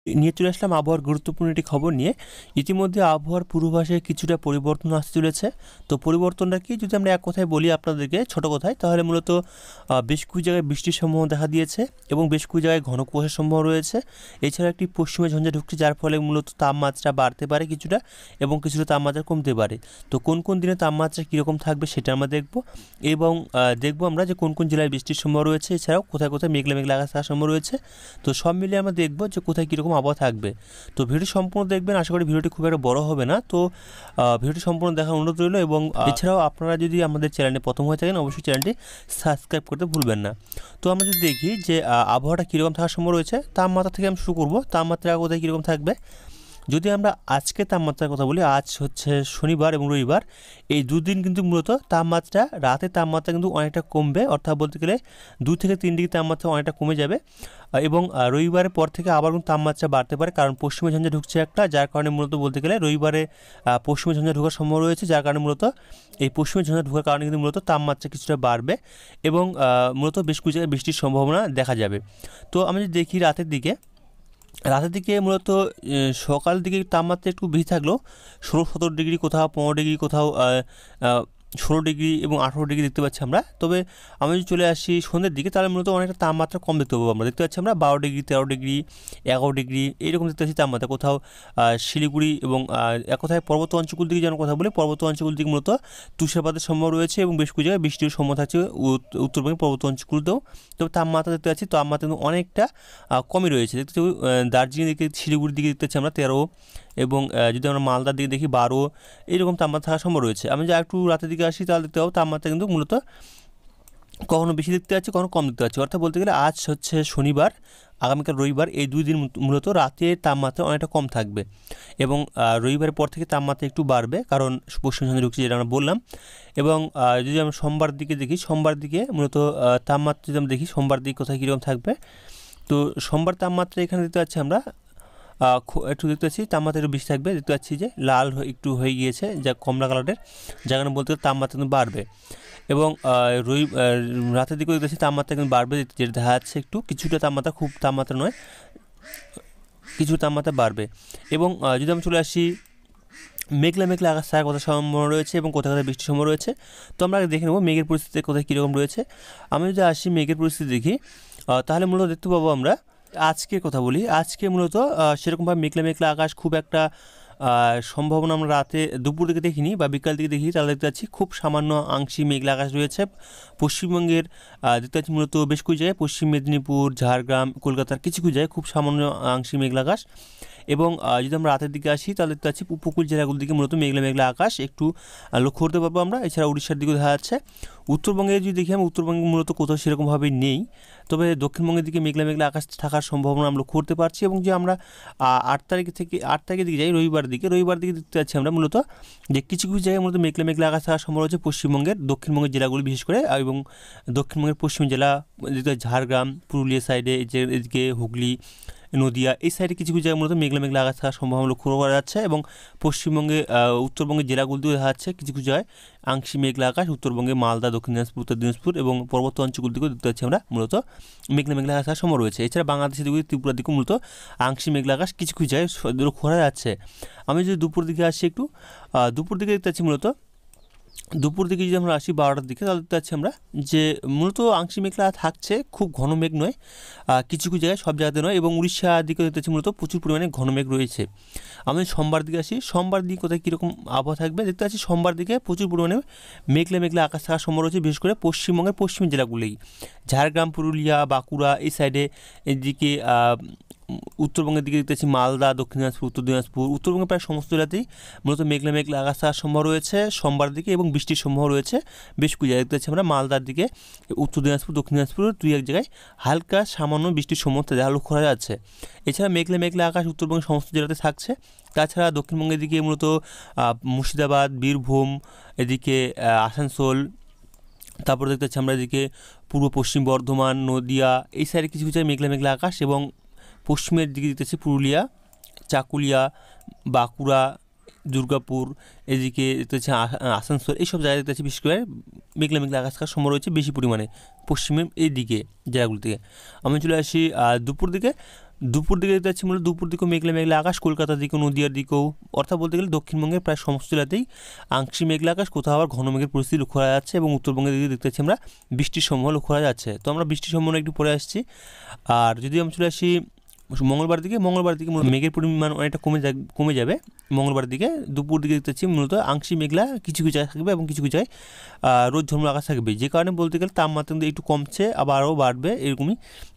নিয়ে চলে আসলাম আবহাওয়ার গুরুত্বপূর্ণ একটি খবর নিয়ে। ইতিমধ্যে আবহাওয়ার পূর্বাভাসে কিছুটা পরিবর্তন আসতে চলেছে। তো পরিবর্তনটা কি, যদি আমরা এক কথায় বলি আপনাদেরকে, ছোট কথায়, তাহলে মূলত বেশ কিছু জায়গায় বৃষ্টির সম্ভাবনা দেখা দিয়েছে এবং বেশ কিছু জায়গায় ঘন কুয়াশার সম্ভাবনা রয়েছে। এছাড়া একটি পশ্চিমে ঝঞ্ঝা ঢুকছে, যার ফলে মূলত তাপমাত্রা বাড়তে পারে কিছুটা এবং কিছুটা তাপমাত্রা কমতে পারে। তো কোন কোন দিনে তাপমাত্রা কীরকম থাকবে সেটা আমরা দেখব এবং দেখবো আমরা যে কোন কোন জেলায় বৃষ্টির সম্ভাবনা রয়েছে, এছাড়াও কোথায় কোথায় মেঘলা মেঘলা আকাশ থাকার সম্ভাবনা রয়েছে। তো সব মিলিয়ে আমরা দেখবো যে কোথায় কীরকম আবহাওয়া থাকবে। তো ভিডিওটি সম্পূর্ণ দেখবেন, আশা করি ভিডিওটি খুব একটা বড় হবে না। তো ভিডিওটি সম্পূর্ণ দেখার অনুরোধ রইল এবং এছাড়াও আপনারা যদি আমাদের চ্যানেলে প্রথম হয়ে থাকেন অবশ্যই চ্যানেলটি সাবস্ক্রাইব করতে ভুলবেন না। তো আমরা যদি দেখি যে আবহাওয়াটা কীরকম থাকার সম্ভব রয়েছে, তাপমাত্রা থেকে আমি শুরু করবো। তাপমাত্রা কোথায় কীরকম থাকবে, যদি আমরা আজকে তাপমাত্রার কথা বলি, আজ হচ্ছে শনিবার এবং রবিবার, এই দুদিন কিন্তু মূলত তাপমাত্রা, রাতের তাপমাত্রা কিন্তু অনেকটা কমবে, অর্থাৎ বলতে গেলে 2 থেকে 3 ডিগ্রি তাপমাত্রা অনেকটা কমে যাবে। এবং রবিবারের পর থেকে আবার কিন্তু তাপমাত্রা বাড়তে পারে, কারণ পশ্চিমে ঝঞ্ঝা ঢুকছে একটা, যার কারণে মূলত বলতে গেলে রবিবারে পশ্চিমে ঝঞ্ঝা ঢোকার সম্ভব রয়েছে, যার কারণে মূলত এই পশ্চিমে ঝঞ্ঝা ঢোকার কারণে কিন্তু মূলত তাপমাত্রা কিছুটা বাড়বে এবং মূলত বেশ কিছু জায়গায় বৃষ্টির সম্ভাবনা দেখা যাবে। তো আমি যদি দেখি রাতের দিকে মূলত সকাল দিকে তাপমাত্রা একটু বেশি থাকলেও 16-17 ডিগ্রি, কোথাও 15 ডিগ্রি, কোথাও 16 ডিগ্রি এবং 18 ডিগ্রি দেখতে পাচ্ছি আমরা। তবে আমি যদি চলে আসি সন্ধ্যের দিকে, তাহলে মূলত অনেকটা তাপমাত্রা কম দেখতে পাবো। আমরা দেখতে পাচ্ছি আমরা 12 ডিগ্রি, 13 ডিগ্রি, 11 ডিগ্রি এইরকম দেখতে পাচ্ছি তাপমাত্রা। কোথাও শিলিগুড়ি এবং এক কথায় পর্বত অঞ্চল দিকে যেন কথা বলি, পর্বত অঞ্চল দিকে মূলত তুষারপাতের সম্ভাবনা রয়েছে এবং বেশ কিছু জায়গায় বৃষ্টির সম্ভাবনা থাকছে উত্তরবঙ্গের পর্বত অঞ্চলগুলোতেও। তবে তাপমাত্রা দেখতে পাচ্ছি, তাপমাত্রা কিন্তু অনেকটা কমই রয়েছে। দেখতে দার্জিলিং দিকে, শিলিগুড়ির দিকে দেখতে পাচ্ছি আমরা 13 এবং যদি আমরা মালদার দিকে দেখি 12, এইরকম তাপমাত্রা থাকার সম্ভব রয়েছে। আমি যদি একটু রাতের দিকে আসি, তাহলে দেখতে পাবো তাপমাত্রা কিন্তু মূলত কখনো বেশি দেখতে পাচ্ছি, কখনো কম দেখতে পাচ্ছি। অর্থাৎ বলতে গেলে আজ হচ্ছে শনিবার, আগামীকাল রবিবার, এই 2 দিন মূলত রাতের তাপমাত্রা অনেকটা কম থাকবে এবং রবিবারের পর থেকে তাপমাত্রা একটু বাড়বে, কারণ পশ্চিম ঝঞ্ঝা ঢুকছে, যেটা আমরা বললাম। এবং যদি আমরা সোমবার দিকে দেখি, সোমবার দিকে মূলত তাপমাত্রা যদি আমরা দেখি সোমবার দিকে কোথায় কীরকম থাকবে, তো সোমবার তাপমাত্রা এখানে দেখতে পাচ্ছি আমরা একটু দেখতে পাচ্ছি তাপমাত্রা একটু বেশি থাকবে। দেখতে পাচ্ছি যে লাল একটু হয়ে গিয়েছে, যা কমলা কালারের, যার কারণে বলতে গেলে তাপমাত্রা কিন্তু বাড়বে। এবং রাতের দিকেও দেখতে পাচ্ছি তাপমাত্রা কিন্তু বাড়বে, যেটা দেখা যাচ্ছে একটু কিছুটা তাপমাত্রা, খুব তাপমাত্রা নয়, কিছু তাপমাত্রা বাড়বে। এবং যদি আমি চলে আসি মেঘলা মেঘলা আকাশ থাকার কথা সম্ভাবনা রয়েছে এবং কোথায় কোথায় বৃষ্টির সম্ভাবনা রয়েছে। তো আমরা দেখে নেব মেঘের পরিস্থিতি কোথায় কীরকম রয়েছে। আমি যদি আসি মেঘের পরিস্থিতি দেখি, তাহলে মূলত দেখতে পাবো আমরা, আজকে কথা বলি, আজকে মূলত সেরকমভাবে মেঘলা মেঘলা আকাশ খুব একটা সম্ভাবনা আমরা রাতে দুপুর দিকে দেখিনি বা বিকাল দিকে দেখি, তাহলে দেখতে পাচ্ছি খুব সামান্য আংশিক মেঘলা আকাশ রয়েছে পশ্চিমবঙ্গের। দেখতে পাচ্ছি মূলত বেশ কিছু জায়গায়, পশ্চিম মেদিনীপুর, ঝাড়গ্রাম, কলকাতার কিছু কিছু জায়গায় খুব সামান্য আংশিক মেঘলা আকাশ। এবং যদি আমরা রাতের দিকে আসি, তাহলে দেখতে পাচ্ছি উপকূল জেলাগুলোর দিকে মূলত মেঘলা মেঘলা আকাশ একটু লক্ষ্য করতে পারবো আমরা। এছাড়া উড়িষ্যার দিকেও দেখা যাচ্ছে। উত্তরবঙ্গে যদি দেখি, আমি উত্তরবঙ্গে মূলত কোথাও সেরকমভাবে নেই, তবে দক্ষিণবঙ্গের দিকে মেঘলা মেঘলা আকাশ থাকার সম্ভাবনা আমরা লক্ষ্য করতে পারছি। এবং যে আমরা 8 তারিখের দিকে যাই, রবিবার দিকে দেখতে পাচ্ছি আমরা মূলত যে কিছু কিছু জায়গায় মূলত মেঘলা মেঘলা আকাশ থাকার সম্ভাবনা হচ্ছে পশ্চিমবঙ্গের দক্ষিণবঙ্গের জেলাগুলি বিশেষ করে, এবং দক্ষিণবঙ্গের পশ্চিম জেলা, ঝাড়গ্রাম, পুরুলিয়া সাইডে, এদিকে হুগলি, নদিয়া, এই সাইডে কিছু কিছু জায়গায় মূলত মেঘলা মেঘলা আকাশ থাকার সম্ভাবনা লক্ষ্য করা যাচ্ছে। এবং পশ্চিমবঙ্গে উত্তরবঙ্গের জেলাগুলিতেও দেখা যাচ্ছে কিছু কিছু জায়গায় আংশিক মেঘলা আকাশ। উত্তরবঙ্গে মালদা, দক্ষিণ দিনাজপুর, উত্তর দিনাজপুর এবং পর্বত অঞ্চলগুলো দিকেও দেখতে পাচ্ছি আমরা মূলত মেঘলা মেঘলা আকাশ থাকার সম্ভাবনা রয়েছে। এছাড়া বাংলাদেশের দিকে, ত্রিপুরার দিকেও মূলত আংশিক মেঘলা আকাশ কিছু কিছু জায়গায় লক্ষ্য করা যাচ্ছে। আমি যদি দুপুর দিকে আসি একটু, দুপুর দিকে দেখতে পাচ্ছি মূলত, দুপুর দিকে যদি আমরা আসি 12টার দিকে, তাহলে দেখতে পাচ্ছি আমরা যে মূলত আংশিক মেঘলা থাকছে, খুব ঘন মেঘ নয়, কিছু কিছু জায়গায়, সব জায়গাতে নয়। এবং উড়িষ্যার দিকে দেখতে পাচ্ছি মূলত প্রচুর পরিমাণে ঘন মেঘ রয়েছে। আমি সোমবার দিকে আসি, সোমবার দিকে কোথায় কীরকম আবহাওয়া থাকবে, দেখতে পাচ্ছি সোমবার দিকে প্রচুর পরিমাণে মেঘলা মেঘলা আকাশ থাকার সম্ভাবনা রয়েছে, বিশেষ করে পশ্চিমবঙ্গের পশ্চিম জেলাগুলোই, ঝাড়গ্রাম, পুরুলিয়া, বাঁকুড়া, এই সাইডে, এদিকে উত্তরবঙ্গের দিকে দেখতে পাচ্ছি মালদা, দক্ষিণ দিনাজপুর, উত্তর দিনাজপুর, উত্তরবঙ্গের প্রায় সমস্ত জেলাতেই মূলত মেঘলা মেঘলা আকাশ থাকার সম্ভাবনা রয়েছে সোমবার দিকে এবং বৃষ্টির সম্ভাবনা রয়েছে বেশ কিছু জায়গায়। দেখতে পাচ্ছি আমরা মালদার দিকে, উত্তর দিনাজপুর, দক্ষিণ দিনাজপুর, 2-1 জায়গায় হালকা সামান্য বৃষ্টির সম্ভাবনা দেখা লক্ষ্য করা যাচ্ছে। এছাড়া মেঘলা মেঘলা আকাশ উত্তরবঙ্গের সমস্ত জেলাতে থাকছে। তাছাড়া দক্ষিণবঙ্গের দিকে মূলত মুর্শিদাবাদ, বীরভূম, এদিকে আসানসোল, তারপরে দেখতে পাচ্ছি আমরা এদিকে পূর্ব পশ্চিম বর্ধমান, নদিয়া, এই সাইডে কিছু কিছু মেঘলা মেঘলা আকাশ। এবং পশ্চিমের দিকে দেখতেছি পুরুলিয়া, চাকুলিয়া, বাঁকুড়া, দুর্গাপুর, এদিকে দেখতে পাচ্ছি আসানসোল, এইসব জায়গায় দেখতে পাচ্ছি বিশেষ করে মেঘলা মেঘলা আকাশ থাকার সম্ভাবনা রয়েছে বেশি পরিমাণে পশ্চিমের এই দিকে জেলাগুলো থেকে। আমি চলে আসি দুপুর দিকে, দুপুর দিকে দেখতে পাচ্ছি মূলত দুপুর দিকেও মেঘলা মেঘলা আকাশ, কলকাতার দিকেও নদীয়ার দিকেও, অর্থাৎ বলতে গেলে দক্ষিণবঙ্গের প্রায় সমস্ত জেলাতেই আংশিক মেঘলা আকাশ, কোথাও আবার ঘন মেঘের পরিস্থিতি লক্ষ্য করা যাচ্ছে এবং উত্তরবঙ্গের দিকে দেখতে পাচ্ছি আমরা বৃষ্টির সম্ভাবনা লক্ষ্য করা যাচ্ছে। তো আমরা বৃষ্টির সম্ভাবনা একটু পরে আসছি। আর যদি আমরা চলে আসি মঙ্গলবার দিকে মূলত মেঘের পরিমাণ অনেকটা কমে যাবে। মঙ্গলবার দিকে দুপুর দিকে দেখতে পাচ্ছি মূলত আংশিক মেঘলা কিছু কিছু জায়গায় থাকবে এবং কিছু কিছু জায়গায় রোদ ঝলমলে আকাশ থাকবে, যে কারণে বলতে গেলে তাপমাত্রা কিন্তু একটু কমছে, আবার আরও বাড়বে এরকমই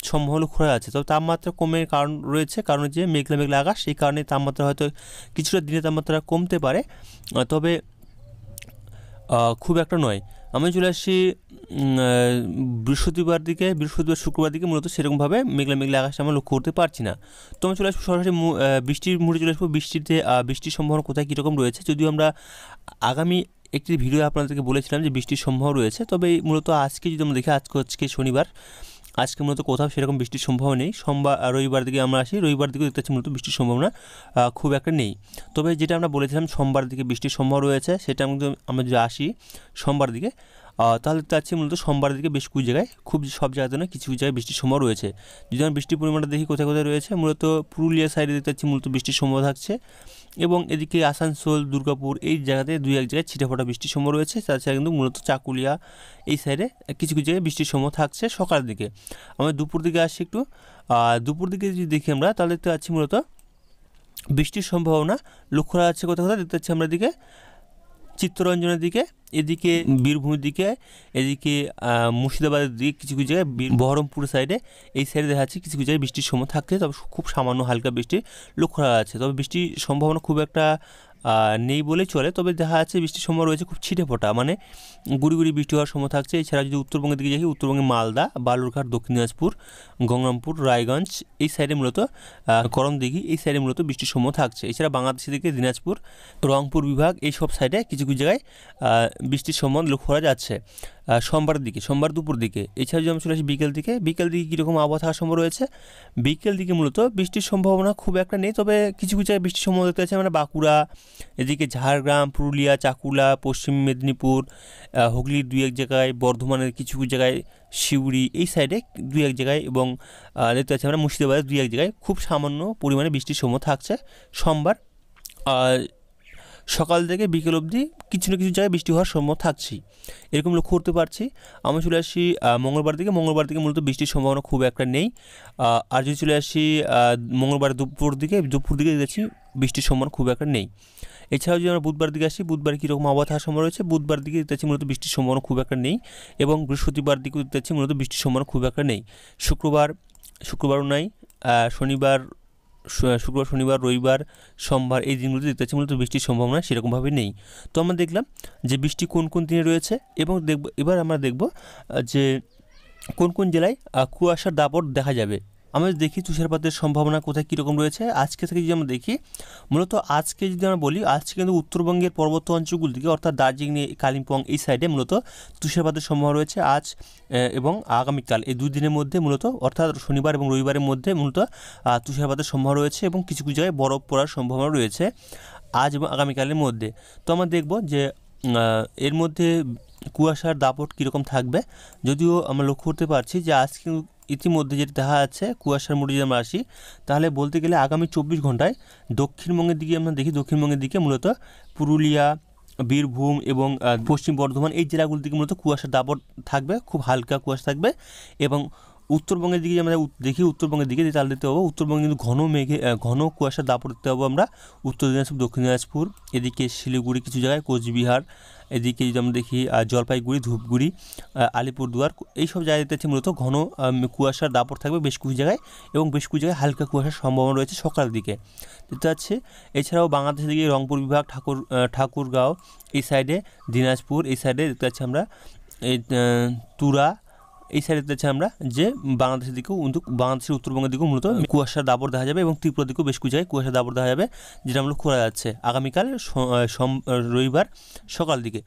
সম্ভাবনা লক্ষ্য করা যাচ্ছে। তবে তাপমাত্রা কমের কারণ রয়েছে, কারণ যে মেঘলা মেঘলা আকাশ, সেই কারণে তাপমাত্রা হয়তো কিছুটা দিনে তাপমাত্রা কমতে পারে, তবে খুব একটা নয়। আমি চলে আসছি বৃহস্পতিবার শুক্রবার দিকে মূলত সেরকমভাবে মেঘলা মেঘলা আকাশ আমরা লক্ষ্য করতে পারছি না। তো আমি চলে আসবো সরাসরি বৃষ্টির মুহূর্তে চলে আসবো। বৃষ্টির সম্ভাবনা কোথায় কীরকম রয়েছে, যদিও আমরা আগামী একটি ভিডিও আপনাদেরকে বলেছিলাম যে বৃষ্টির সম্ভাবনা রয়েছে, তবে মূলত আজকে যদি আমরা দেখি আজকে শনিবার, আজকে মূলত কোথাও সেরকম বৃষ্টির সম্ভাবনা নেই। রবিবার দিকে আমরা আসি, রবিবার দিকে দেখতে পাচ্ছি মূলত বৃষ্টির সম্ভাবনা খুব একটা নেই। তবে যেটা আমরা বলেছিলাম সোমবার দিকে বৃষ্টির সম্ভাবনা রয়েছে, সেটা আমরা যদি আসি সোমবার দিকে, তাহলে দেখতে পাচ্ছি মূলত সোমবার দিকে বেশ কিছু জায়গায়, খুব সব জায়গাতে না, কিছু কিছু জায়গায় বৃষ্টির সম্ভাবনা রয়েছে। যদি আমরা বৃষ্টির পরিমাণটা দেখি কোথায় কোথায় রয়েছে, মূলত পুরুলিয়া সাইডে দেখতে পাচ্ছি মূলত বৃষ্টির সম্ভাবনা থাকছে, এবং এদিকে আসানসোল, দুর্গাপুর এই জায়গাতে দুই এক জায়গায় ছিটেফোঁটা বৃষ্টির সম্ভাবনা রয়েছে। তাছাড়া কিন্তু মূলত চাকুলিয়া এই সাইডে কিছু কিছু জায়গায় বৃষ্টির সম্ভাবনা থাকছে সকালের দিকে। আমরা দুপুর দিকে আসছি একটু, দুপুর দিকে যদি দেখি আমরা, তাহলে দেখতে পাচ্ছি মূলত বৃষ্টির সম্ভাবনা লক্ষ্য করা যাচ্ছে কোথাও কোথাও। দেখতে পাচ্ছি আমরা দিকে চিত্তরঞ্জনের দিকে, এদিকে বীরভূমের দিকে, এদিকে মুর্শিদাবাদের দিকে কিছু কিছু জায়গায়, বহরমপুর সাইডে এই সাইডে দেখা যাচ্ছে কিছু কিছু জায়গায় বৃষ্টির সম্ভাবনা থাকছে, তবে খুব সামান্য হালকা বৃষ্টি লক্ষ্য করা যাচ্ছে। তবে বৃষ্টির সম্ভাবনা খুব একটা নেই বলেই চলে, তবে দেখা যাচ্ছে বৃষ্টির সম্ভাবনা রয়েছে খুব ছিটেফোঁটা, মানে গুড়ি গুড়ি বৃষ্টি হওয়ার সম্ভাবনা থাকছে। এছাড়া যদি উত্তরবঙ্গের দিকে যাই, উত্তরবঙ্গে মালদা, বালুরঘাট, দক্ষিণ দিনাজপুর, গঙ্গারামপুর, রায়গঞ্জ এই সাইডে মূলত করণদিঘি এই সাইডে মূলত বৃষ্টির সম্ভাবনা থাকছে। এছাড়া বাংলাদেশের দিকে দিনাজপুর, রংপুর বিভাগ এই সব সাইডে কিছু কিছু জায়গায় বৃষ্টির সম্ভাবনা লক্ষ্য করা যাচ্ছে সোমবার দুপুর দিকে। এছাড়া যদি আমি চলে আসি বিকেল দিকে কীরকম আবহাওয়া থাকার সম্ভব রয়েছে, বিকেল দিকে মূলত বৃষ্টির সম্ভাবনা খুব একটা নেই, তবে কিছু কিছু জায়গায় বৃষ্টির সম্ভাবনা দেখতে পাচ্ছি আমরা বাঁকুড়া, এদিকে ঝাড়গ্রাম, পুরুলিয়া, চাকুলা, পশ্চিম মেদিনীপুর, হুগলির দুই এক জায়গায়, বর্ধমানের কিছু কিছু জায়গায়, সিউড়ি এই সাইডে দুই এক জায়গায়, এবং দেখতে পাচ্ছি আমরা মুর্শিদাবাদের দুই এক জায়গায় খুব সামান্য পরিমাণে বৃষ্টির সম্ভাবনা থাকছে সোমবার। সকাল থেকে বিকেল অবধি কিছু না কিছু জায়গায় বৃষ্টি হওয়ার সম্ভাবনা থাকছেই, এরকম লক্ষ্য করতে পারছি। আমি চলে আসি মঙ্গলবার দিকে মূলত বৃষ্টির সম্ভাবনা খুব একটা নেই। আর যদি চলে আসি মঙ্গলবার দুপুর দিকে দেখছি বৃষ্টির সম্ভাবনা খুব একটা নেই। এছাড়াও যদি আমরা বুধবার দিকে আসি, বুধবার কীরকম আবহাওয়া থাকার সম্ভাবনা রয়েছে, বুধবার দিকে দেখতে পাচ্ছি মূলত বৃষ্টির সম্ভাবনা খুব একটা নেই, এবং বৃহস্পতিবার দিকে দেখতে পাচ্ছি মূলত বৃষ্টির সম্ভাবনা খুব একটা নেই। শুক্রবারও নাই, শনিবার, রবিবার, সোমবার এই দিনগুলোতে দেখতে পাচ্ছি মূলত বৃষ্টির সম্ভাবনা সেরকমভাবে নেই। তো আমরা দেখলাম যে বৃষ্টি কোন কোন দিনে রয়েছে, এবং এবার আমরা দেখব যে কোন কোন জেলায় কুয়াশার দাপট দেখা যাবে। আমরা দেখি তুষারপাতের সম্ভাবনা কোথায় কীরকম রয়েছে আজকে থেকে। যদি আমরা দেখি মূলত আজকে যদি আমরা বলি, আজকে কিন্তু উত্তরবঙ্গের পর্বত অঞ্চলগুলো দিকে, অর্থাৎ দার্জিলিং, কালিম্পং এই সাইডে মূলত তুষারপাতের সম্ভাবনা রয়েছে আজ এবং আগামীকাল এই দুই দিনের মধ্যে, মূলত অর্থাৎ শনিবার এবং রবিবারের মধ্যে মূলত তুষারপাতের সম্ভাবনা রয়েছে, এবং কিছু কিছু জায়গায় বরফ পড়ার সম্ভাবনা রয়েছে আজ এবং আগামীকালের মধ্যে। তো আমরা দেখব যে এর মধ্যে কুয়াশার দাপট কীরকম থাকবে। যদিও আমরা লক্ষ্য করতে পারছি যে আজ কিন্তু ইতিমধ্যে যেটা দেখা যাচ্ছে কুয়াশার মধ্যে যদি আমরা আসি, তাহলে বলতে গেলে আগামী 24 ঘন্টায় দক্ষিণবঙ্গের দিকে আমরা দেখি, দক্ষিণবঙ্গের দিকে মূলত পুরুলিয়া, বীরভূম এবং পশ্চিম বর্ধমান এই জেলাগুলোর দিকে মূলত কুয়াশার দাপট থাকবে, খুব হালকা কুয়াশা থাকবে। এবং উত্তরবঙ্গের দিকে আমরা দেখি, উত্তরবঙ্গের দিকে তাহলে দেখতে পাবো উত্তরবঙ্গে কিন্তু ঘন কুয়াশার দাপট দেখতে পাবো আমরা উত্তর দিনাজপুর, দক্ষিণ দিনাজপুর, এদিকে শিলিগুড়ি কিছু জায়গায়, কোচবিহার, এদিকে যদি আমরা দেখি জলপাইগুড়ি, ধূপগুড়ি, আলিপুরদুয়ার এই সব জায়গায় দেখতে মূলত ঘন কুয়াশার দাপট থাকবে বেশ কিছু জায়গায়, এবং বেশ কিছু জায়গায় হালকা কুয়াশার সম্ভাবনা রয়েছে সকালের দিকে দেখতে পাচ্ছি। এছাড়াও বাংলাদেশের দিকে রংপুর বিভাগ, ঠাকুরগাঁও এই সাইডে, দিনাজপুর এই সাইডে দেখতে পাচ্ছি আমরা, এই তুরা এই সাইডে দেখতে পাচ্ছি আমরা যে বাংলাদেশের দিকেও কিন্তু বাংলাদেশের উত্তরবঙ্গের দিকেও মূলত কুয়াশার দাপট দেখা যাবে, এবং ত্রিপুরার দিকেও বেশ কিছু জায়গায় কুয়াশার দাপট দেখা যাবে, যেটা আমরা লক্ষ্য করা যাচ্ছে আগামীকাল রবিবার সকাল দিকে।